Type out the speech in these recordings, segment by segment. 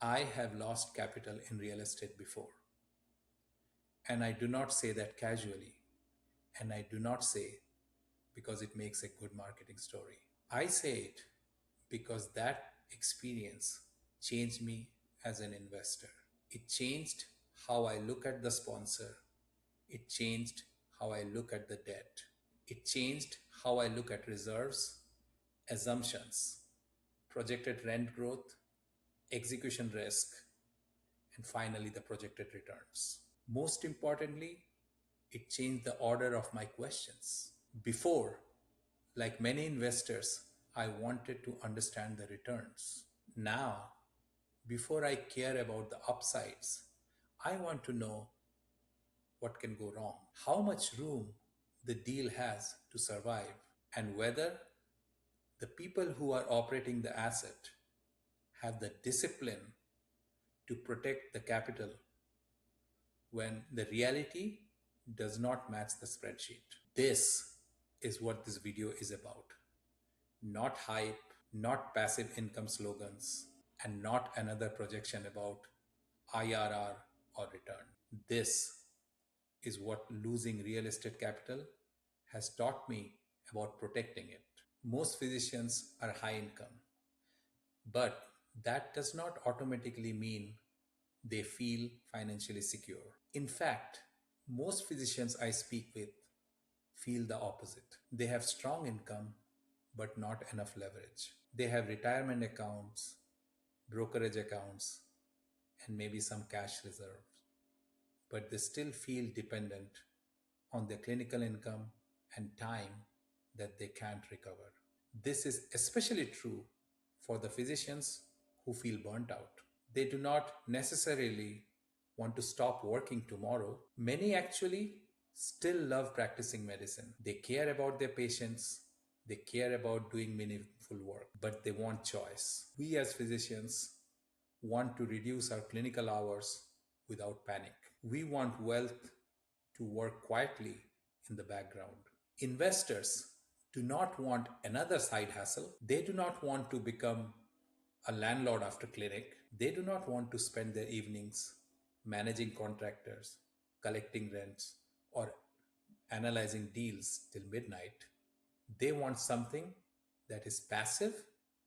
I have lost capital in real estate before, and I do not say that casually, and I do not say because it makes a good marketing story. I say it because that experience changed me as an investor. It changed how I look at the sponsor. It changed how I look at the debt. It changed how I look at reserves, assumptions, projected rent growth, execution risk, and finally the projected returns. Most importantly, it changed the order of my questions. Before, like many investors, I wanted to understand the returns. Now, before I care about the upsides, I want to know what can go wrong, how much room the deal has to survive, and whether the people who are operating the asset have the discipline to protect the capital when the reality does not match the spreadsheet. This is what this video is about. Not hype, not passive income slogans, and not another projection about IRR or return. This is what losing real estate capital has taught me about protecting it. Most physicians are high income, but that does not automatically mean they feel financially secure. In fact, most physicians I speak with feel the opposite. They have strong income, but not enough leverage. They have retirement accounts, brokerage accounts, and maybe some cash reserves, but they still feel dependent on their clinical income and time that they can't recover. This is especially true for the physicians who feel burnt out. They do not necessarily want to stop working tomorrow. Many actually still love practicing medicine. They care about their patients, they care about doing meaningful work, but they want choice. We as physicians want to reduce our clinical hours without panic. We want wealth to work quietly in the background. Investors do not want another side hustle. They do not want to become a landlord after clinic. They do not want to spend their evenings managing contractors, collecting rents, or analyzing deals till midnight. They want something that is passive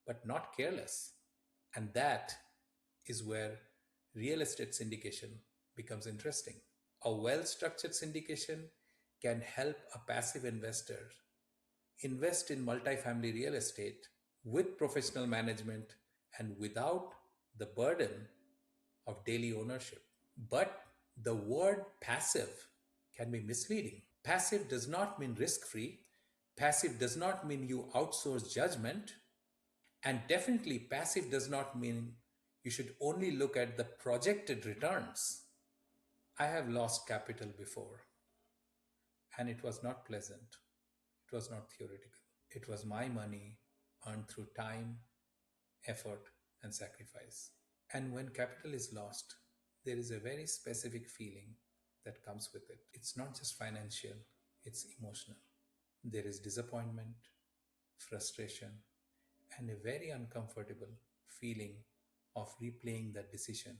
but not careless. And that is where real estate syndication becomes interesting. A well structured syndication can help a passive investor invest in multifamily real estate with professional management and without the burden of daily ownership. But the word passive can be misleading. Passive does not mean risk free. Passive does not mean you outsource judgment. And definitely, passive does not mean you should only look at the projected returns. I have lost capital before, and it was not pleasant. It was not theoretical. It was my money earned through time, effort, and sacrifice. And when capital is lost, there is a very specific feeling that comes with it. It's not just financial, it's emotional. There is disappointment, frustration, and a very uncomfortable feeling of replaying that decision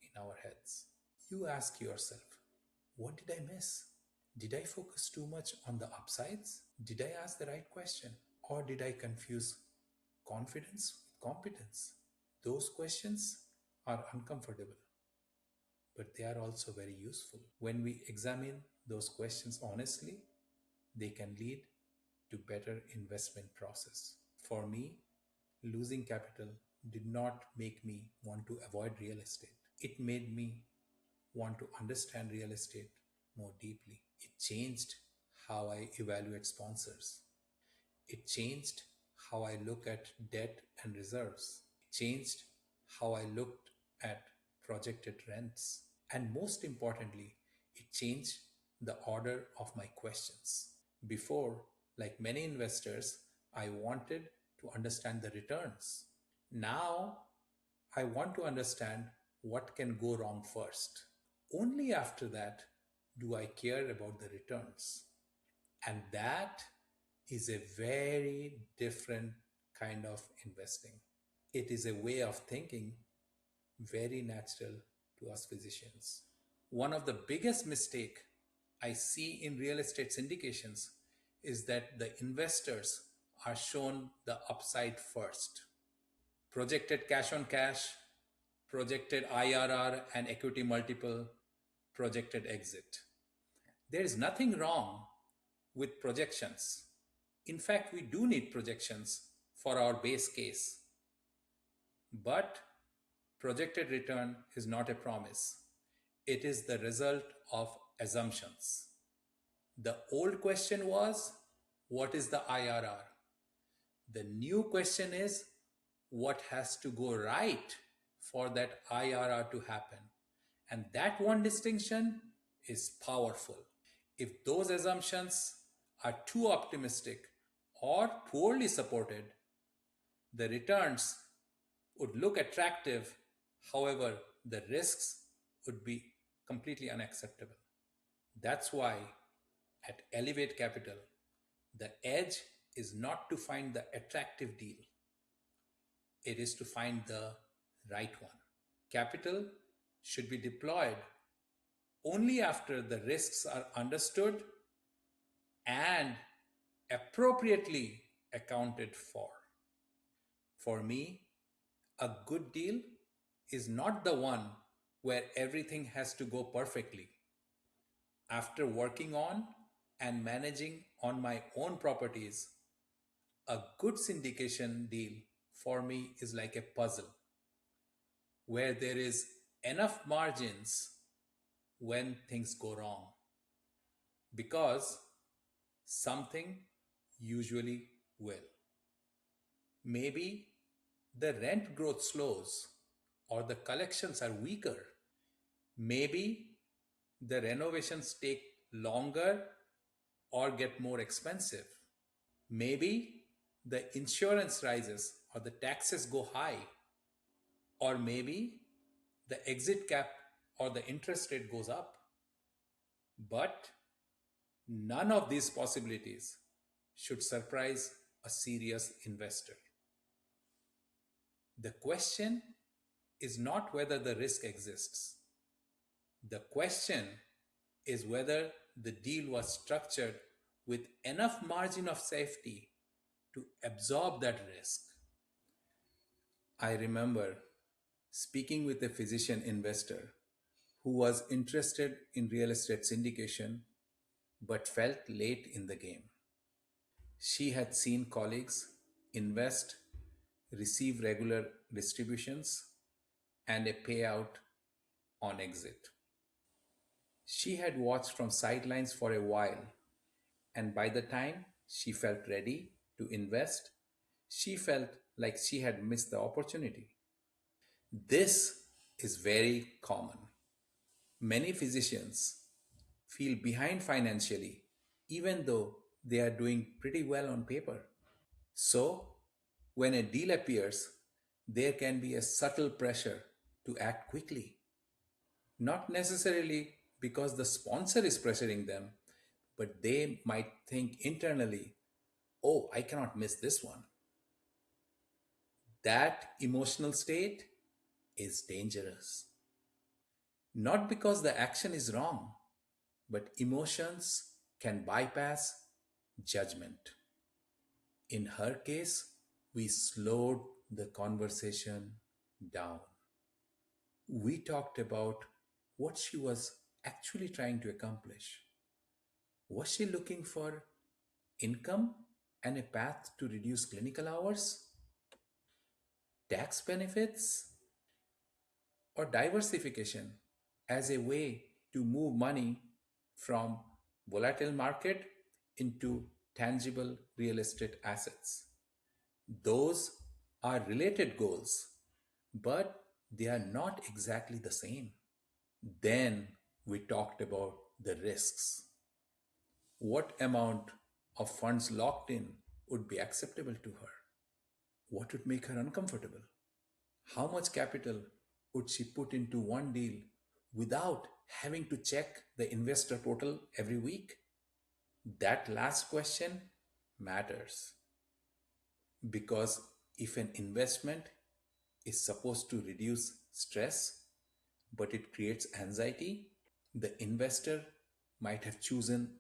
in our heads. You ask yourself, what did I miss? Did I focus too much on the upsides? Did I ask the right question? Or did I confuse confidence with competence? Those questions are uncomfortable, but they are also very useful. When we examine those questions honestly, they can lead to better investment process. For me, losing capital did not make me want to avoid real estate. It made me want to understand real estate more deeply. It changed how I evaluate sponsors. It changed how I look at debt and reserves. It changed how I looked at projected rents. And most importantly, it changed the order of my questions. Before, like many investors, I wanted to understand the returns. Now, I want to understand what can go wrong first. Only after that do I care about the returns. And that is a very different kind of investing. It is a way of thinking very natural to us physicians. One of the biggest mistake I see in real estate syndications is that the investors are shown the upside first. Projected cash on cash, projected IRR and equity multiple, projected exit. There is nothing wrong with projections. In fact, we do need projections for our base case, but projected return is not a promise. It is the result of assumptions. The old question was, what is the IRR? The new question is, what has to go right for that IRR to happen? And that one distinction is powerful. If those assumptions are too optimistic or poorly supported, the returns would look attractive, however, the risks would be completely unacceptable. That's why at Elevate Capital, the edge is not to find the attractive deal, it is to find the right one. Capital should be deployed only after the risks are understood and appropriately accounted for. For me, a good deal is not the one where everything has to go perfectly. After working on and managing on my own properties, a good syndication deal for me is like a puzzle where there is enough margins when things go wrong because something usually will. Maybe the rent growth slows or the collections are weaker. Maybe the renovations take longer or get more expensive. Maybe the insurance rises or the taxes go high. Or maybe the exit cap or the interest rate goes up. But none of these possibilities should surprise a serious investor. The question is not whether the risk exists. The question is whether the deal was structured with enough margin of safety to absorb that risk. I remember speaking with a physician investor who was interested in real estate syndication but felt late in the game. She had seen colleagues invest, receive regular distributions, and a payout on exit. She had watched from sidelines for a while, and by the time she felt ready to invest, she felt like she had missed the opportunity. This is very common. Many physicians feel behind financially, even though they are doing pretty well on paper. So, when a deal appears, there can be a subtle pressure to act quickly. Not necessarily because the sponsor is pressuring them, but they might think internally, oh, I cannot miss this one. That emotional state is dangerous. Not because the action is wrong, but emotions can bypass judgment. In her case, we slowed the conversation down. We talked about what she was actually trying to accomplish. Was she looking for income and a path to reduce clinical hours, tax benefits, or diversification as a way to move money from volatile market into tangible real estate assets? Those are related goals, but they are not exactly the same. Then we talked about the risks. What amount of funds locked in would be acceptable to her? What would make her uncomfortable? How much capital would she put into one deal without having to check the investor portal every week? That last question matters because if an investment is supposed to reduce stress, but it creates anxiety. The investor might have chosen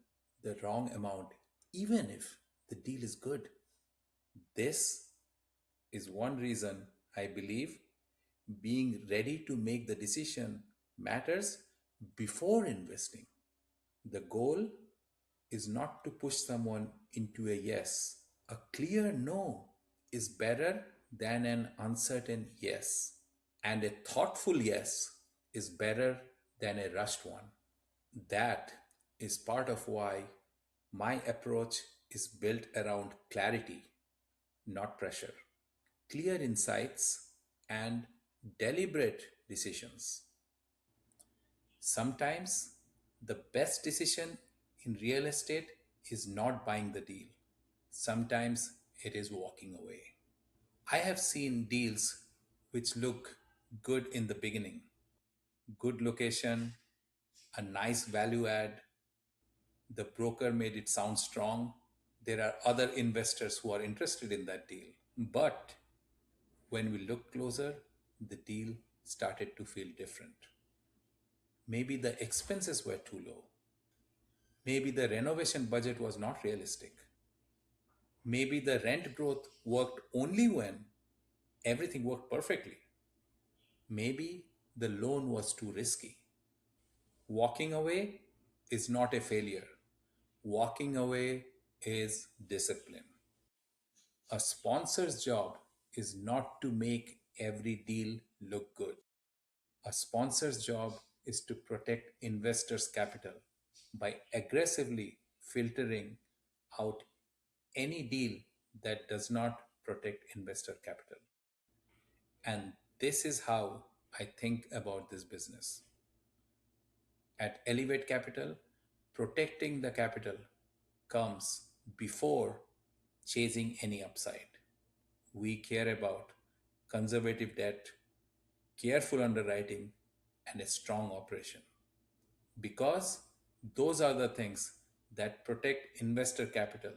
the wrong amount, even if the deal is good. This is one reason I believe being ready to make the decision matters before investing. The goal is not to push someone into a yes. A clear no is better than an uncertain yes. And a thoughtful yes is better than a rushed one. That is part of why my approach is built around clarity, not pressure, clear insights, and deliberate decisions. Sometimes the best decision in real estate is not buying the deal. Sometimes it is walking away. I have seen deals which look good in the beginning, good location, a nice value add, the broker made it sound strong. There are other investors who are interested in that deal. But when we look closer, the deal started to feel different. Maybe the expenses were too low. Maybe the renovation budget was not realistic. Maybe the rent growth worked only when everything worked perfectly. Maybe the loan was too risky. Walking away is not a failure. Walking away is discipline. A sponsor's job is not to make every deal look good. A sponsor's job is to protect investors' capital by aggressively filtering out any deal that does not protect investor capital. And this is how I think about this business. At Elevate Capital, protecting the capital comes before chasing any upside. We care about conservative debt, careful underwriting, and a strong operation because those are the things that protect investor capital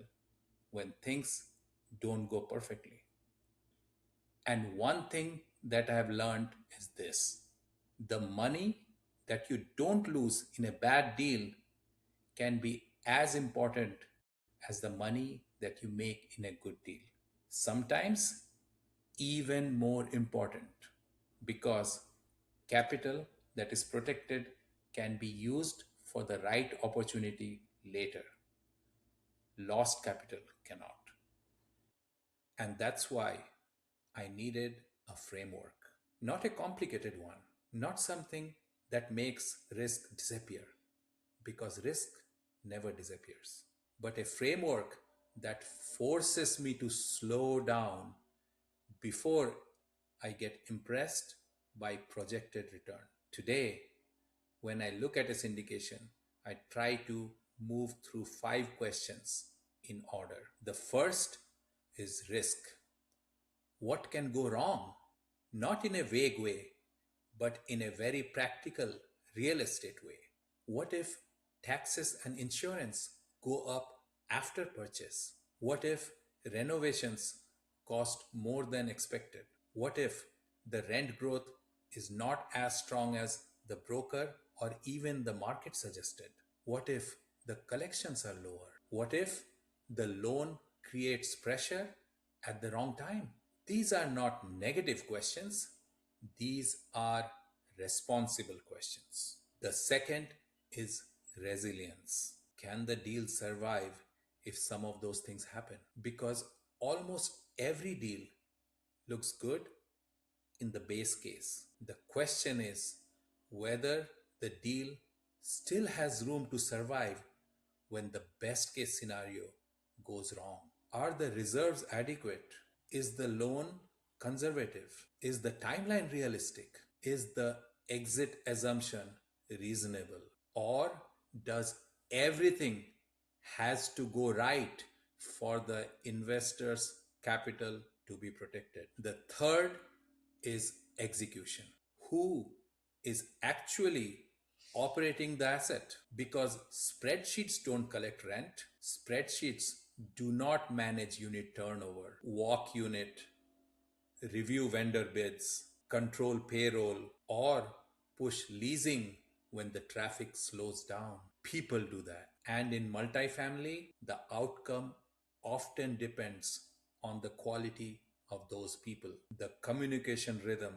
when things don't go perfectly. And one thing that I have learned is this: the money that you don't lose in a bad deal can be as important as the money that you make in a good deal. Sometimes even more important because capital that is protected can be used for the right opportunity later. Lost capital cannot. And that's why I needed a framework, not a complicated one, not something that makes risk disappear, because risk never disappears, but a framework that forces me to slow down before I get impressed by projected return. Today, when I look at a syndication, I try to move through five questions in order. The first is risk. What can go wrong? Not in a vague way, but in a very practical real estate way. What if taxes and insurance go up after purchase? What if renovations cost more than expected? What if the rent growth is not as strong as the broker or even the market suggested? What if the collections are lower? What if the loan creates pressure at the wrong time? These are not negative questions, these are responsible questions. The second is resilience. Can the deal survive if some of those things happen? Because almost every deal looks good in the base case. The question is whether the deal still has room to survive when the best case scenario goes wrong. Are the reserves adequate? Is the loan conservative? Is the timeline realistic? Is the exit assumption reasonable? Or does everything has to go right for the investor's capital to be protected? The third is execution. Who is actually operating the asset? Because spreadsheets don't collect rent, spreadsheets do not manage unit turnover, walk unit, review vendor bids. control payroll, or push leasing when the traffic slows down. People do that. And in multifamily, the outcome often depends on the quality of those people, the communication rhythm,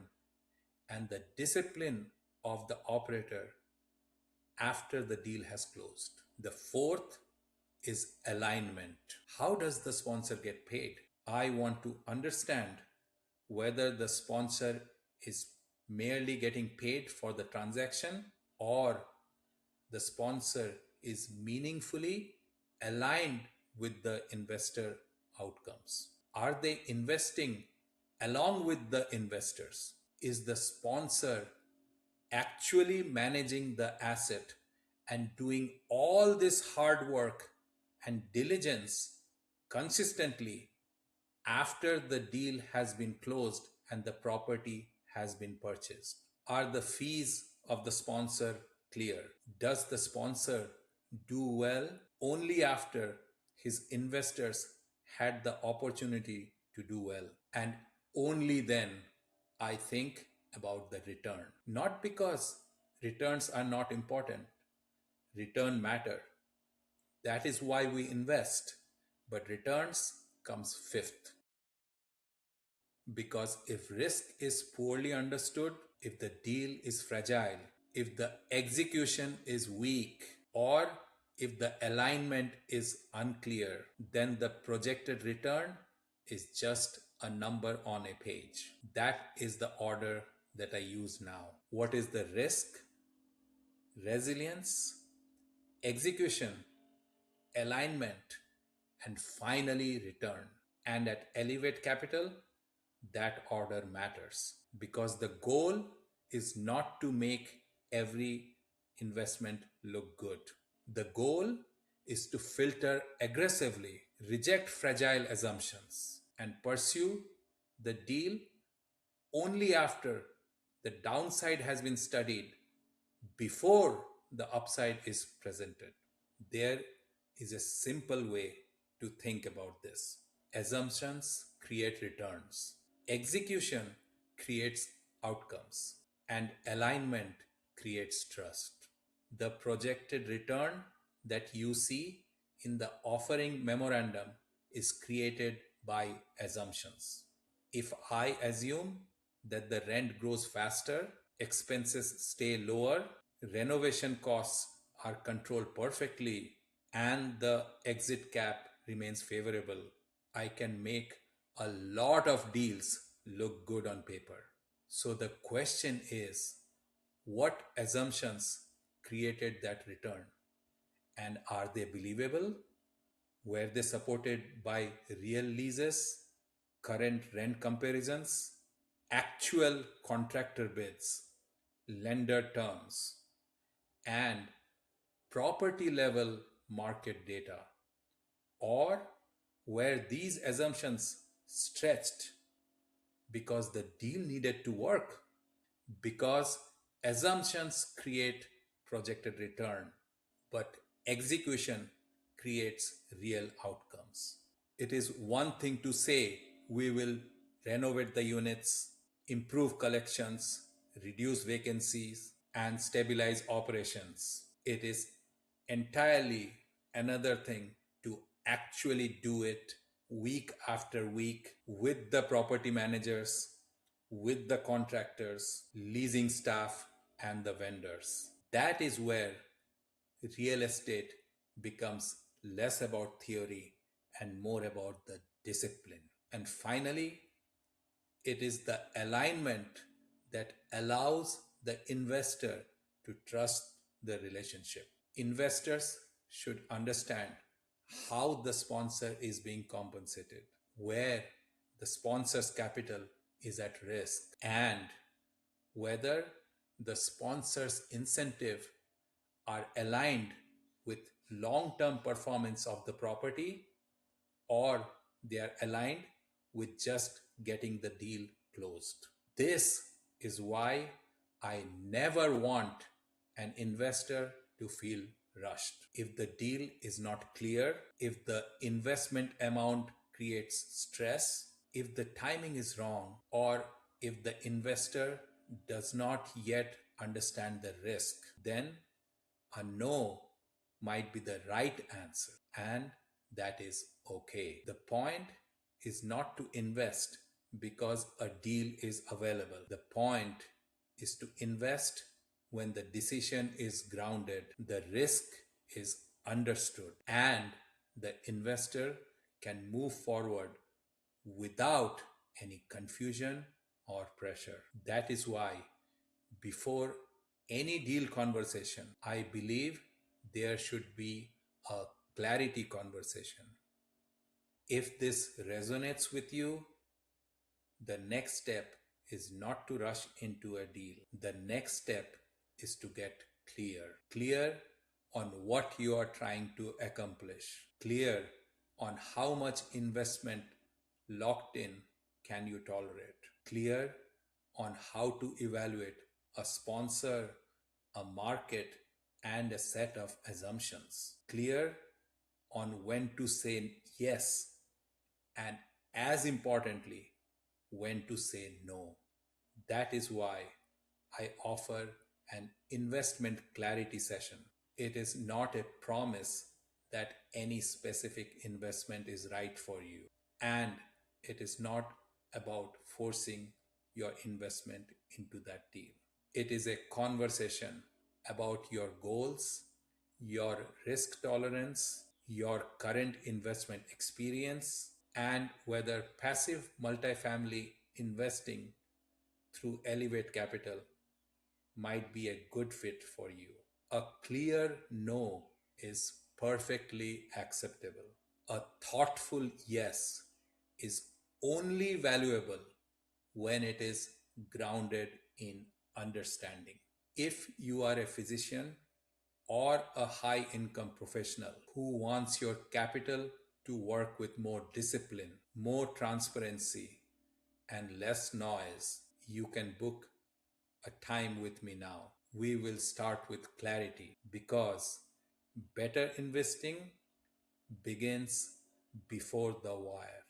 and the discipline of the operator after the deal has closed. The fourth is alignment. How does the sponsor get paid? I want to understand whether the sponsor is merely getting paid for the transaction, or the sponsor is meaningfully aligned with the investor outcomes. Are they investing along with the investors? Is the sponsor actually managing the asset and doing all this hard work and diligence consistently after the deal has been closed and the property has been purchased? Are the fees of the sponsor clear? Does the sponsor do well only after his investors had the opportunity to do well? And only then I think about the return. Not because returns are not important, return matter. That is why we invest. But returns comes fifth. Because if risk is poorly understood, if the deal is fragile, if the execution is weak, or if the alignment is unclear, then the projected return is just a number on a page. That is the order that I use now. What is the risk? Resilience, execution, alignment, and finally return. And at Elevate Capital, that order matters because the goal is not to make every investment look good. The goal is to filter aggressively, reject fragile assumptions, and pursue the deal only after the downside has been studied before the upside is presented. There is a simple way to think about this. Assumptions create returns, execution creates outcomes, and alignment creates trust. The projected return that you see in the offering memorandum is created by assumptions. If I assume that the rent grows faster, expenses stay lower, renovation costs are controlled perfectly, and the exit cap remains favorable, I can make a lot of deals look good on paper. So the question is, what assumptions created that return? And are they believable? Were they supported by real leases, current rent comparisons, actual contractor bids, lender terms, and property level market data? Or were these assumptions stretched because the deal needed to work? Because assumptions create projected return, but execution creates real outcomes. It is one thing to say we will renovate the units, improve collections, reduce vacancies, and stabilize operations. It is entirely another thing to actually do it week after week with the property managers, with the contractors, leasing staff, and the vendors. That is where real estate becomes less about theory and more about the discipline. And finally, it is the alignment that allows the investor to trust the relationship. Investors should understand how the sponsor is being compensated, where the sponsor's capital is at risk, and whether the sponsor's incentive are aligned with long-term performance of the property, or they are aligned with just getting the deal closed. This is why I never want an investor to feel rushed. If the deal is not clear, if the investment amount creates stress, if the timing is wrong, or If the investor does not yet understand the risk, then a no might be the right answer, and that is okay. The point is not to invest because a deal is available. The point is to invest when the decision is grounded, the risk is understood, and the investor can move forward without any confusion or pressure. That is why before any deal conversation, I believe there should be a clarity conversation. If this resonates with you, the next step is not to rush into a deal. The next step is to get clear. Clear on what you are trying to accomplish. Clear on how much investment locked in can you tolerate. Clear on how to evaluate a sponsor, a market, and a set of assumptions. Clear on when to say yes, and as importantly, when to say no. That is why I offer an investment clarity session. It is not a promise that any specific investment is right for you, and it is not about forcing your investment into that deal. It is a conversation about your goals, your risk tolerance, your current investment experience, and whether passive multifamily investing through Elevate Capital might be a good fit for you. A clear no is perfectly acceptable. A thoughtful yes is only valuable when it is grounded in understanding. If you are a physician or a high income professional who wants your capital to work with more discipline, more transparency, and less noise, you can book a time with me now. We will start with clarity because better investing begins before the wire.